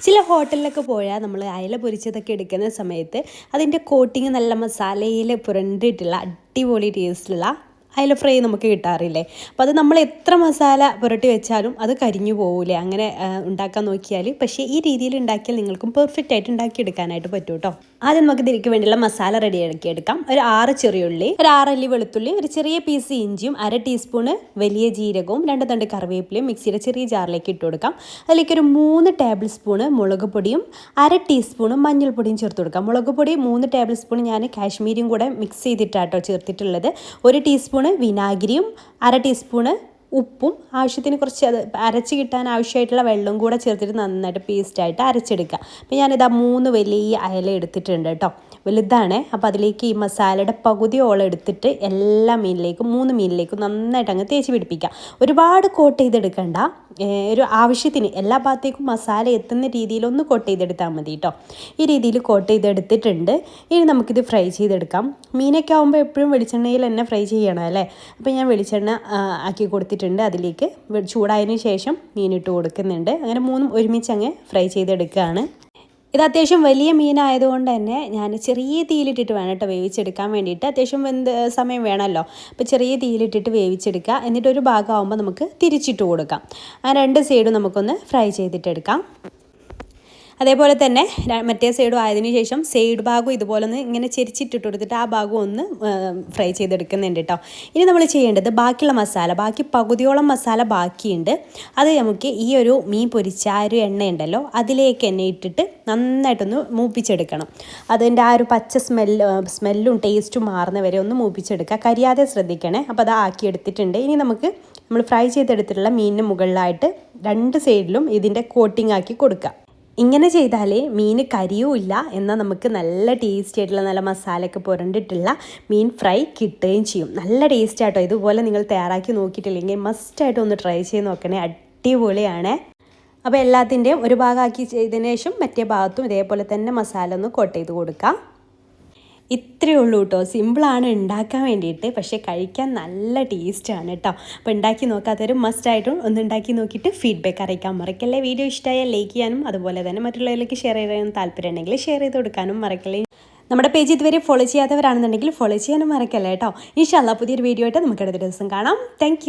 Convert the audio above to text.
ചില ഹോട്ടലിലൊക്കെ പോയാൽ നമ്മൾ അയല പൊരിച്ചതൊക്കെ എടുക്കുന്ന സമയത്ത് അതിൻ്റെ കോട്ടിങ് നല്ല മസാലയിൽ പുരണ്ടിട്ടുള്ള അടിപൊളി ടേസ്റ്റുള്ള അയല ഫ്രൈ നമുക്ക് കിട്ടാറില്ലേ. അപ്പോൾ അത് നമ്മൾ എത്ര മസാല പുരട്ടി വെച്ചാലും അത് കരിഞ്ഞു പോകില്ലേ അങ്ങനെ ഉണ്ടാക്കാൻ നോക്കിയാൽ. പക്ഷേ ഈ രീതിയിൽ ഉണ്ടാക്കിയാൽ നിങ്ങൾക്കും പെർഫെക്റ്റ് ആയിട്ട് ഉണ്ടാക്കിയെടുക്കാനായിട്ട് പറ്റും കേട്ടോ. ആദ്യം നമുക്ക് ഇതിലേക്ക് വേണ്ടിയുള്ള മസാല റെഡിയാക്കി എടുക്കാം. ഒരു 6 ചെറിയുള്ളി, ഒരു 6 അല്ലി വെളുത്തുള്ളി, ഒരു ചെറിയ പീസ് ഇഞ്ചിയും, 1/2 ടീസ്പൂണ് വലിയ ജീരകവും, 2 തണ്ട് കറിവേപ്പിലയും മിക്സിയുടെ ചെറിയ ജാറിലേക്ക് ഇട്ട് കൊടുക്കാം. അതിലേക്ക് ഒരു 3 ടേബിൾ സ്പൂണ് മുളക് പൊടിയും 1/2 ടീസ്പൂണ് മഞ്ഞൾപ്പൊടിയും ചേർത്ത് കൊടുക്കാം. മുളക് പൊടി 3 ടേബിൾ സ്പൂൺ ഞാൻ കാശ്മീരിയും കൂടെ മിക്സ് ചെയ്തിട്ടാട്ടോ ചേർത്തിട്ടുള്ളത്. 1 ടീസ്പൂൺ വിനാഗിരിയും 1/2 ടീസ്പൂണ് ഉപ്പും ആവശ്യത്തിന് കുറച്ച് അത് അരച്ച് കിട്ടാൻ ആവശ്യമായിട്ടുള്ള വെള്ളം കൂടെ ചേർത്തിട്ട് നന്നായിട്ട് പേസ്റ്റായിട്ട് അരച്ചെടുക്കുക. അപ്പോൾ ഞാനിതാ 3 വലിയ അയല എടുത്തിട്ടുണ്ട് കേട്ടോ, വലുതാണ്. അപ്പോൾ അതിലേക്ക് ഈ മസാലയുടെ പകുതിയോളം എടുത്തിട്ട് എല്ലാ മീനിലേക്കും 3 മീനിലേക്കും നന്നായിട്ട് അങ്ങ് തേച്ച് പിടിപ്പിക്കുക. ഒരുപാട് കോട്ട് ചെയ്തെടുക്കണ്ട, ഒരു ആവശ്യത്തിന് എല്ലാ ഭാഗത്തേക്കും മസാല എത്തുന്ന രീതിയിൽ ഒന്ന് കോട്ട് ചെയ്തെടുത്താൽ മതി കേട്ടോ. ഈ രീതിയിൽ കോട്ട് ചെയ്തെടുത്തിട്ടുണ്ട്. ഇനി നമുക്കിത് ഫ്രൈ ചെയ്തെടുക്കാം. മീനൊക്കെ ആകുമ്പോൾ എപ്പോഴും വെളിച്ചെണ്ണയിൽ തന്നെ ഫ്രൈ ചെയ്യണം അല്ലേ. അപ്പോൾ ഞാൻ വെളിച്ചെണ്ണ ആക്കി കൊടുത്തിട്ടുണ്ട്. അതിലേക്ക് ചൂടായതിന് ശേഷം മീനിട്ട് കൊടുക്കുന്നുണ്ട്. അങ്ങനെ 3 ഒരുമിച്ച് അങ്ങ് ഫ്രൈ ചെയ്തെടുക്കുകയാണ്. ഇത് അത്യാവശ്യം വലിയ മീനായതുകൊണ്ട് തന്നെ ഞാൻ ചെറിയ തീയിലിട്ടിട്ട് വേണം കേട്ടോ വേവിച്ചെടുക്കാൻ വേണ്ടിയിട്ട്. അത്യാവശ്യം സമയം വേണമല്ലോ. അപ്പോൾ ചെറിയ തീയിലിട്ടിട്ട് വേവിച്ചെടുക്കുക. എന്നിട്ടൊരു ഭാഗമാകുമ്പോൾ നമുക്ക് തിരിച്ചിട്ട് കൊടുക്കാം. ആ 2 സൈഡും നമുക്കൊന്ന് ഫ്രൈ ചെയ്തിട്ടെടുക്കാം. അതേപോലെ തന്നെ മറ്റേ സൈഡും ആയതിനു ശേഷം സൈഡ് ഭാഗം ഇതുപോലെ ഒന്ന് ഇങ്ങനെ ചെരിച്ചിട്ടിട്ട് കൊടുത്തിട്ട് ആ ഭാഗം ഒന്ന് ഫ്രൈ ചെയ്തെടുക്കുന്നുണ്ട് കേട്ടോ. ഇനി നമ്മൾ ചെയ്യേണ്ടത് ബാക്കിയുള്ള മസാല, ബാക്കി പകുതിയോളം മസാല ബാക്കിയുണ്ട്. അത് നമുക്ക് ഈ ഒരു മീൻ പൊരിച്ച ആ ഒരു എണ്ണ ഉണ്ടല്ലോ അതിലേക്ക് എണ്ണ ഇട്ടിട്ട് നന്നായിട്ടൊന്ന് മൂപ്പിച്ചെടുക്കണം. അതിൻ്റെ ആ ഒരു പച്ച സ്മെല്ലും ടേസ്റ്റും മാറുന്ന വരെ ഒന്ന് മൂപ്പിച്ചെടുക്കുക. കരിയാതെ ശ്രദ്ധിക്കണേ. അപ്പോൾ അത് ആക്കിയെടുത്തിട്ടുണ്ട്. ഇനി നമുക്ക് നമ്മൾ ഫ്രൈ ചെയ്തെടുത്തിട്ടുള്ള മീനിന് മുകളിലായിട്ട് 2 സൈഡിലും ഇതിൻ്റെ കോട്ടിംഗ് ആക്കി കൊടുക്കുക. ഇങ്ങനെ ചെയ്താൽ മീൻ കരിയുമില്ല, എന്നാൽ നമുക്ക് നല്ല ടേസ്റ്റി ആയിട്ടുള്ള നല്ല മസാലയൊക്കെ പുരണ്ടിട്ടുള്ള മീൻ ഫ്രൈ കിട്ടുകയും ചെയ്യും. നല്ല ടേസ്റ്റ് ആട്ടോ. ഇതുപോലെ നിങ്ങൾ തയ്യാറാക്കി നോക്കിയിട്ടില്ലെങ്കിൽ മസ്റ്റായിട്ട് ഒന്ന് ട്രൈ ചെയ്ത് നോക്കണേ, അടിപൊളിയാണ്. അപ്പോൾ എല്ലാത്തിൻ്റെയും ഒരു ഭാഗമാക്കി ചെയ്തതിന് ശേഷം മറ്റേ ഭാഗത്തും ഇതേപോലെ തന്നെ മസാല ഒന്ന് കോട്ട് ചെയ്ത് കൊടുക്കാം. ഇത്രയേ ഉള്ളൂ കേട്ടോ. സിമ്പിളാണ് ഉണ്ടാക്കാൻ വേണ്ടിയിട്ട്, പക്ഷേ കഴിക്കാൻ നല്ല ടേസ്റ്റാണ് കേട്ടോ. അപ്പോൾ ഉണ്ടാക്കി നോക്കാത്തവരും മസ്റ്റായിട്ടും ഒന്ന് ഉണ്ടാക്കി നോക്കിയിട്ട് ഫീഡ്ബാക്ക് അറിയിക്കാൻ മറക്കല്ലേ. വീഡിയോ ഇഷ്ടമായാൽ ലൈക്ക് ചെയ്യാനും അതുപോലെ തന്നെ മറ്റുള്ളവരിലേക്ക് ഷെയർ ചെയ്യാനും താല്പര്യം ഉണ്ടെങ്കിൽ ഷെയർ ചെയ്ത് കൊടുക്കാനും മറക്കല്ലേ. നമ്മുടെ പേജ് ഇതുവരെ ഫോളോ ചെയ്യാത്തവരാണെന്നുണ്ടെങ്കിൽ ഫോളോ ചെയ്യാനും മറക്കല്ലേ കേട്ടോ. ഇൻഷാ അല്ലാഹ് പുതിയൊരു വീഡിയോ ആയിട്ട് നമുക്ക് അടുത്ത ദിവസം കാണാം. താങ്ക്